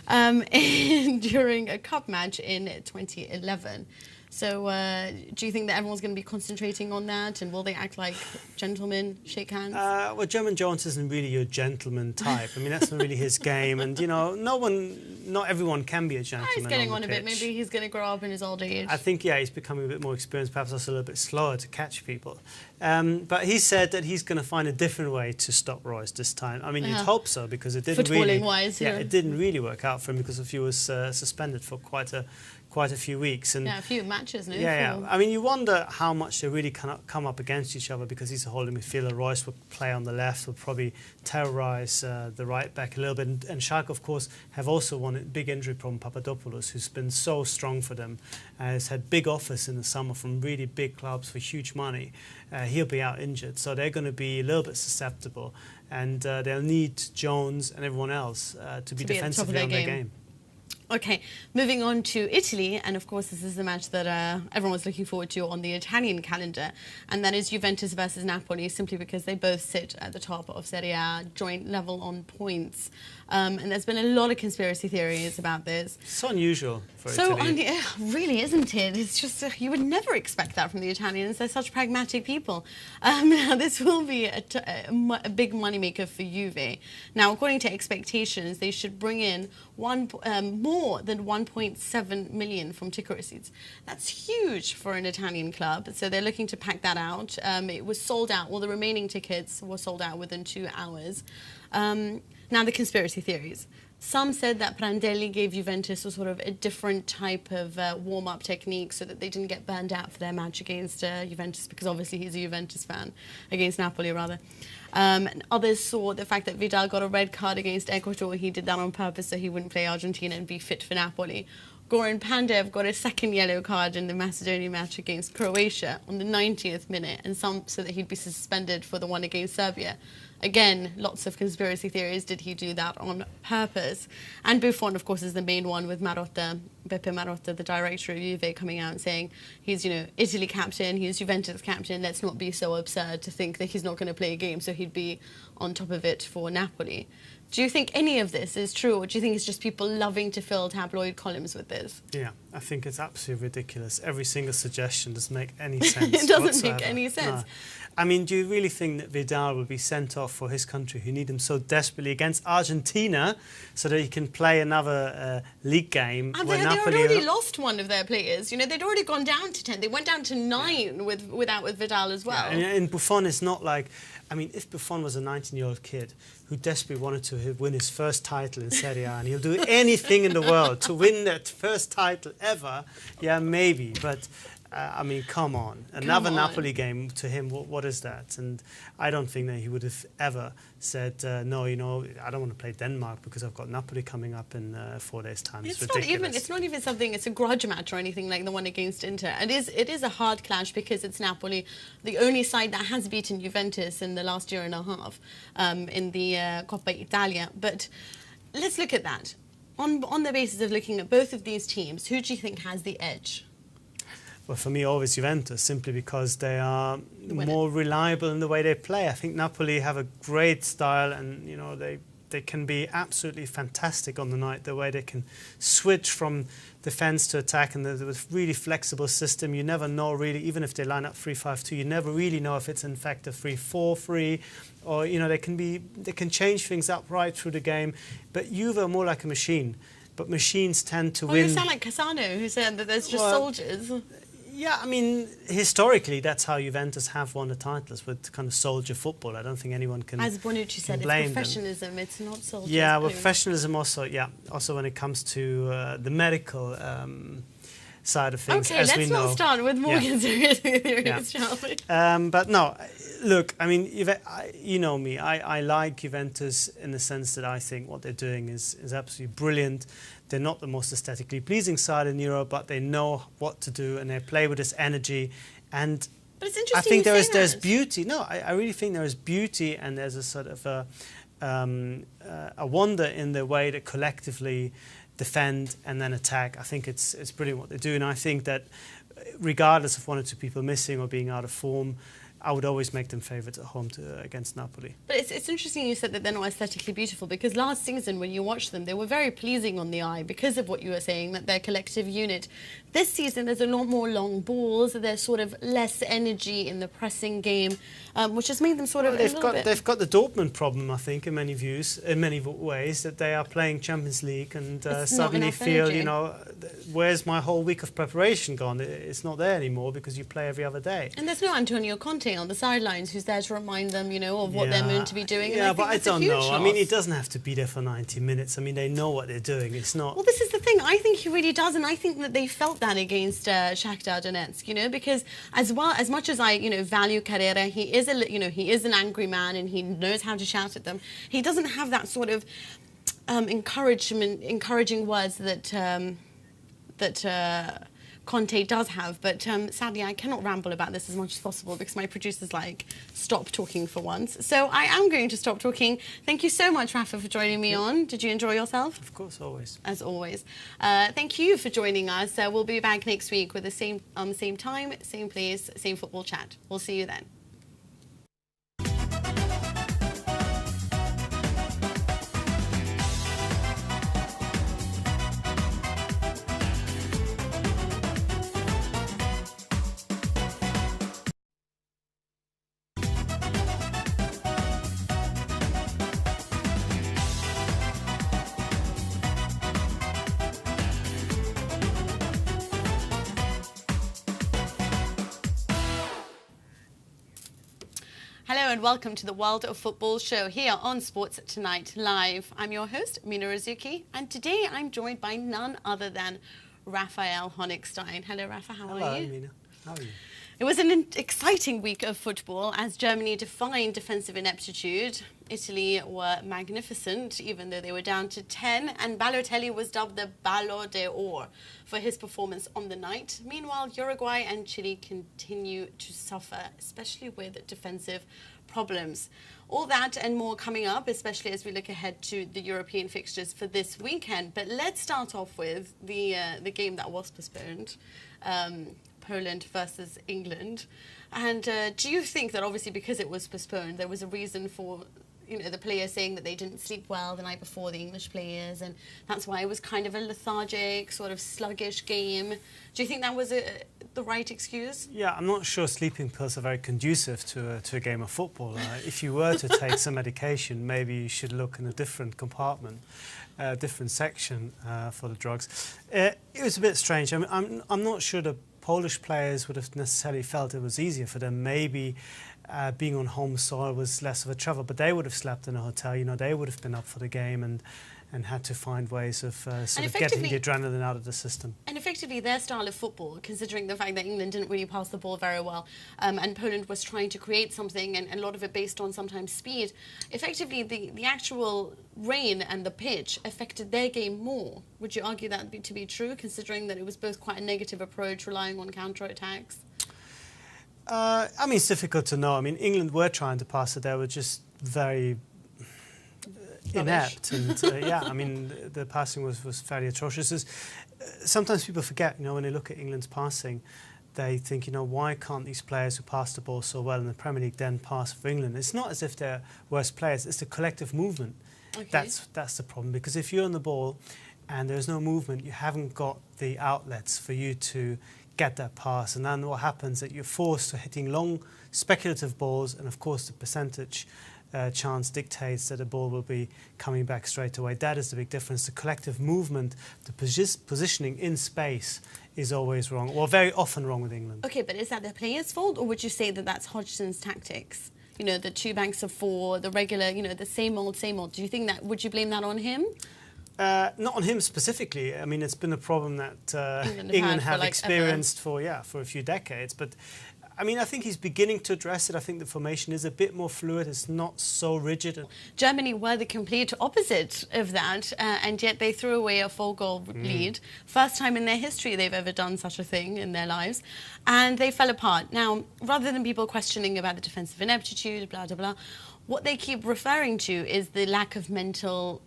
game. During a cup match in 2011. So do you think that everyone's going to be concentrating on that, and will they act like gentlemen, shake hands? Well, Jermaine Jones isn't really your gentleman type. I mean, that's not really his game, and you know, not everyone can be a gentleman. He's getting on a bit. Maybe he's going to grow up in his old age. I think, yeah, he's becoming a bit more experienced, perhaps also a little bit slower to catch people. But he said that he's going to find a different way to stop Royce this time. I mean, you'd hope so, because it didn't really, wise, it didn't really work out for him, because he was suspended for quite a few weeks. And a few matches, no? Yeah. I mean, you wonder how much they really come up against each other, because he's a holding midfielder. Royce would play on the left, would probably terrorise the right back a little bit. And Schalke, of course, have also won a big injury problem. Papadopoulos, who's been so strong for them, has had big offers in the summer from really big clubs for huge money. He'll be out injured, so they're going to be a little bit susceptible. And they'll need Jones and everyone else to be defensively on their game. Okay, moving on to Italy, and of course this is the match that everyone's looking forward to on the Italian calendar, and that is Juventus versus Napoli, simply because they both sit at the top of Serie A, joint level on points. And there's been a lot of conspiracy theories about this. So unusual for Italy. Really, isn't it? It's just, you would never expect that from the Italians. They're such pragmatic people. Now, this will be a big moneymaker for Juve. Now, according to expectations, they should bring in more than 1.7 million from ticket receipts. That's huge for an Italian club. So they're looking to pack that out. It was sold out. Well, the remaining tickets were sold out within 2 hours. Now, the conspiracy theories. Some said that Prandelli gave Juventus a sort of a different type of warm-up technique so that they didn't get burned out for their match against Juventus, because obviously he's a Juventus fan, against Napoli rather. Others saw the fact that Vidal got a red card against Ecuador. He did that on purpose so he wouldn't play Argentina and be fit for Napoli. Goran Pandev got a second yellow card in the Macedonia match against Croatia on the 90th minute, and so that he'd be suspended for the one against Serbia. Again, lots of conspiracy theories. Did he do that on purpose? And Buffon, of course, is the main one, with Marotta, Beppe Marotta, the director of Juve, coming out and saying he's, Italy captain, he's Juventus captain. Let's not be so absurd to think that he's not going to play a game, so he'd be on top of it for Napoli. Do you think any of this is true, or do you think it's just people loving to fill tabloid columns with this? Yeah, I think it's absolutely ridiculous. Every single suggestion doesn't make any sense. It doesn't whatsoever. make any sense. No. I mean, do you really think that Vidal will be sent off for his country, who need him so desperately, against Argentina, so that he can play another league game? And they had already lost one of their players. They'd already gone down to 10. They went down to 9 with Vidal as well. Yeah, and Buffon is not like... I mean, if Buffon was a 19-year-old kid who desperately wanted to win his first title in Serie A, and he'll do anything in the world to win that first title ever, yeah, maybe. But, I mean, come on. Another Napoli game to him, what is that? And I don't think that he would have ever said, no, I don't want to play Denmark because I've got Napoli coming up in 4 days' time. It's ridiculous. It's not even something, it's a grudge match or anything like the one against Inter. It is a hard clash because it's Napoli, the only side that has beaten Juventus in the last year and a half in the Coppa Italia. But let's look at that. On the basis of looking at both of these teams, who do you think has the edge? Well, for me, always Juventus, simply because they are more reliable in the way they play. I think Napoli have a great style, and they can be absolutely fantastic on the night. The way they can switch from defence to attack, and with a really flexible system. You never know really, even if they line up 3-5-2, you never really know if it's in fact a 3-4-3, or they can change things up right through the game. But Juve are more like a machine. But machines tend to win. You sound like Cassano, who said that there's just soldiers. Yeah, I mean, historically, that's how Juventus have won the titles, with kind of soldier football. I don't think anyone can. As Bonucci said, it's professionalism, it's not soldiers. Yeah, well, professionalism also, also when it comes to the medical side of things, okay, as we know. Let's not start with more conspiracy theories, shall we? But no, look, I mean, you know me, I like Juventus in the sense that I think what they're doing is absolutely brilliant. They're not the most aesthetically pleasing side in Europe, but they know what to do, and they play with this energy. And but it's interesting, I think there's beauty. No, I really think there is beauty, and there's a sort of a wonder in the way they collectively defend and then attack. I think it's brilliant what they do, and I think that regardless of one or two people missing or being out of form, I would always make them favourites at home against Napoli. But it's interesting you said that they're not aesthetically beautiful, because last season when you watched them, they were very pleasing on the eye because of what you were saying, that they're collective unit. This season there's a lot more long balls, there's sort of less energy in the pressing game, which has made them sort of they've got the Dortmund problem, I think, in many ways, that they are playing Champions League and suddenly feel, where's my whole week of preparation gone? It's not there anymore because you play every other day. And there's no Antonio Conte on the sidelines who's there to remind them, of what they're meant to be doing. Yeah, but I don't know. I mean, he doesn't have to be there for 90 minutes. I mean, they know what they're doing. It's not... Well, this is the thing. I think he really does, and I think that they felt that against Shakhtar Donetsk, because as much as I, value Carrera, he is he is an angry man and he knows how to shout at them. He doesn't have that sort of encouraging words that Conte does have, but sadly I cannot ramble about this as much as possible because my producer's like, stop talking for once. So I am going to stop talking. Thank you so much, Rafa, for joining me on. Did you enjoy yourself? Of course, always. As always. Thank you for joining us. We'll be back next week with the same time, same place, same football chat. We'll see you then. Hello and welcome to the World of Football show here on Sports Tonight Live. I'm your host, Mina Rzouki, and today I'm joined by none other than Raphael Honigstein. Hello, Rafa, how are you? Hello, Mina. How are you? It was an exciting week of football as Germany defined defensive ineptitude. Italy were magnificent, even though they were down to 10, and Balotelli was dubbed the Ballon d'Or for his performance on the night. Meanwhile, Uruguay and Chile continue to suffer, especially with defensive problems. All that and more coming up, especially as we look ahead to the European fixtures for this weekend. But let's start off with the game that was postponed. Poland versus England. And do you think that obviously because it was postponed, there was a reason for the players saying that they didn't sleep well the night before, the English players, and that's why it was kind of a lethargic, sort of sluggish game? Do you think that was the right excuse? Yeah, I'm not sure sleeping pills are very conducive to a game of football. If you were to take some medication, maybe you should look in a different compartment, different section for the drugs. It was a bit strange. I mean, I'm not sure the Polish players would have necessarily felt it was easier for them. Maybe being on home soil was less of a trouble, but they would have slept in a hotel. They would have been up for the game and had to find ways of sort of getting the adrenaline out of the system. And effectively their style of football, considering the fact that England didn't really pass the ball very well, and Poland was trying to create something, and a lot of it based on sometimes speed, effectively the actual rain and the pitch affected their game more. Would you argue that to be true, considering that it was both quite a negative approach, relying on counter-attacks? I mean, it's difficult to know. I mean, England were trying to pass it. They were just very inept, and yeah, I mean, the passing was fairly atrocious. Sometimes people forget, when they look at England's passing, they think, why can't these players who pass the ball so well in the Premier League then pass for England? It's not as if they're worse players, it's the collective movement. Okay. That's the problem, because if you're on the ball and there's no movement, you haven't got the outlets for you to get that pass, and then what happens is that you're forced to hitting long speculative balls, and of course the percentage chance dictates that the ball will be coming back straight away. That is the big difference. The collective movement, the positioning in space is always wrong, or very often wrong with England. Okay, but is that the players' fault, or would you say that that's Hodgson's tactics? The 2 banks of 4, the regular, the same old, same old. Do you think that, would you blame that on him? Not on him specifically. I mean, it's been a problem that England have experienced for a few decades. But I mean, I think he's beginning to address it. I think the formation is a bit more fluid. It's not so rigid. Germany were the complete opposite of that, and yet they threw away a 4-goal lead. First time in their history they've ever done such a thing in their lives, and they fell apart. Now, rather than people questioning about the defensive ineptitude, blah, blah, blah, what they keep referring to is the lack of mental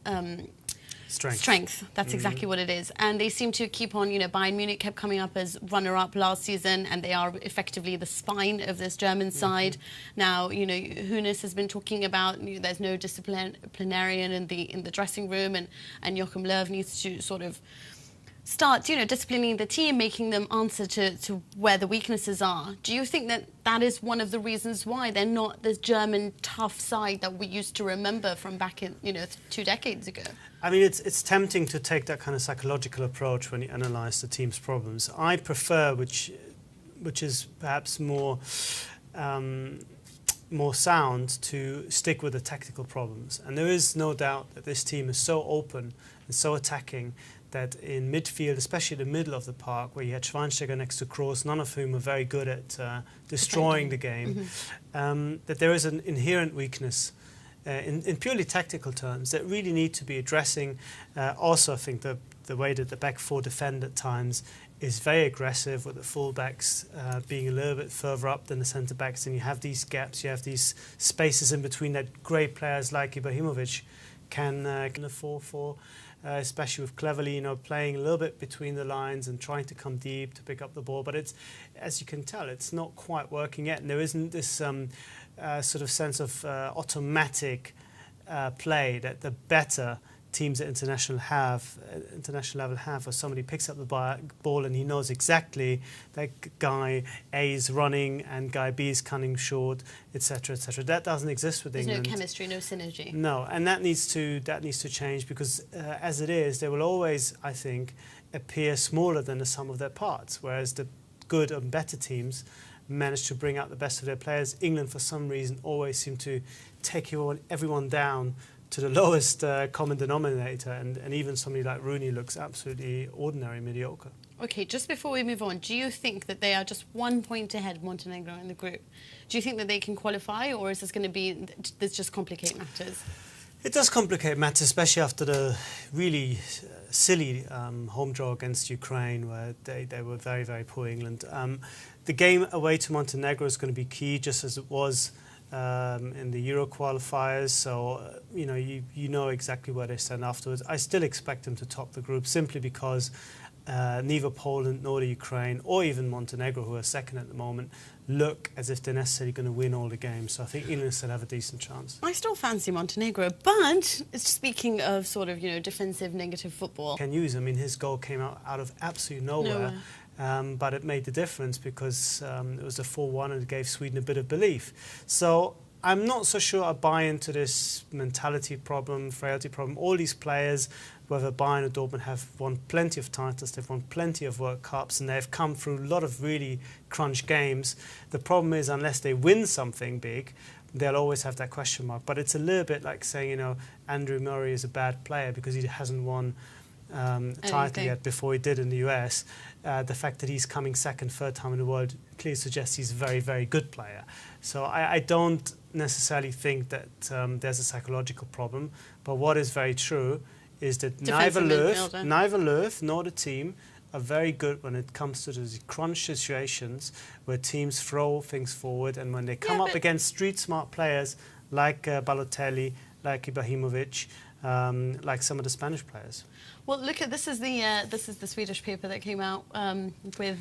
strength. That's exactly what it is. And they seem to keep on, Bayern Munich kept coming up as runner-up last season, and they are effectively the spine of this German side. Now, Hoeneß has been talking about there's no disciplinarian in the dressing room, and Joachim Löw needs to sort of start, disciplining the team, making them answer to where the weaknesses are. Do you think that is one of the reasons why they're not this German tough side that we used to remember from back in, 2 decades ago? I mean, it's tempting to take that kind of psychological approach when you analyse the team's problems. I prefer, which is perhaps more sound, to stick with the tactical problems. And there is no doubt that this team is so open and so attacking that in midfield, especially the middle of the park, where you had Schweinsteiger next to Kroos, none of whom are very good at destroying the game, that there is an inherent weakness in purely tactical terms that really need to be addressing. Also, I think the way that the back 4 defend at times is very aggressive, with the full-backs being a little bit further up than the centre-backs, and you have these gaps, you have these spaces in between that great players like Ibrahimovic can afford for. Especially with Cleverly, playing a little bit between the lines and trying to come deep to pick up the ball. But it's, as you can tell, it's not quite working yet. And there isn't this sort of sense of automatic play that the better teams at international level have, where somebody picks up the ball and he knows exactly that guy A is running and guy B is cutting short, etc., etc. That doesn't exist with England. There's no chemistry, no synergy. No, and that needs to change, because as it is, they will always, I think, appear smaller than the sum of their parts, whereas the good and better teams manage to bring out the best of their players. England, for some reason, always seem to take everyone down to the lowest common denominator, and even somebody like Rooney looks absolutely ordinary, mediocre. Okay, just before we move on, do you think that they are just 1 point ahead of Montenegro in the group? Do you think that they can qualify, or is this going to be, this just complicate matters? It does complicate matters, especially after the really silly home draw against Ukraine, where they were very, very poor, England. The game away to Montenegro is going to be key, just as it was in the Euro qualifiers. So, you know exactly where they stand afterwards. I still expect them to top the group, simply because neither Poland nor the Ukraine, or even Montenegro, who are second at the moment, look as if they're necessarily going to win all the games. So I think England still have a decent chance. I still fancy Montenegro, but speaking of sort of, defensive negative football. Ken Hughes, I mean, his goal came out of absolutely nowhere. But it made the difference because it was a 4-1 and it gave Sweden a bit of belief. So I'm not so sure I buy into this mentality problem, frailty problem. All these players, whether Bayern or Dortmund, have won plenty of titles, they've won plenty of World Cups, and they've come through a lot of really crunch games. The problem is, unless they win something big, they'll always have that question mark. But it's a little bit like saying, Andrew Murray is a bad player because he hasn't won a title yet before he did in the US. The fact that he's coming second, third time in the world clearly suggests he's a very, very good player. So I don't necessarily think that there's a psychological problem. But what is very true is that neither Löw nor the team are very good when it comes to those crunch situations where teams throw things forward, and when they come up against street-smart players like Balotelli, like Ibrahimovic, like some of the Spanish players. Well, look at this is the Swedish paper that came out with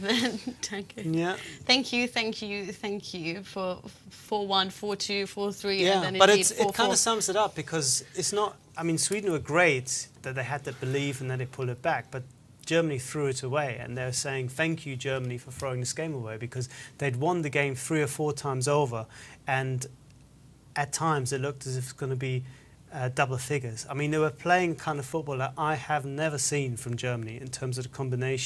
thank you. Yeah. Thank you for 4-1, 4-2, 4-3. Yeah, and then but it kind of sums it up, because it's not. I mean, Sweden were great that they had that belief and then they pulled it back, but Germany threw it away, and they're saying thank you, Germany, for throwing this game away, because they'd won the game 3 or 4 times over, and at times it looked as if it's going to be double figures. I mean, they were playing kind of football that I have never seen from Germany in terms of the combination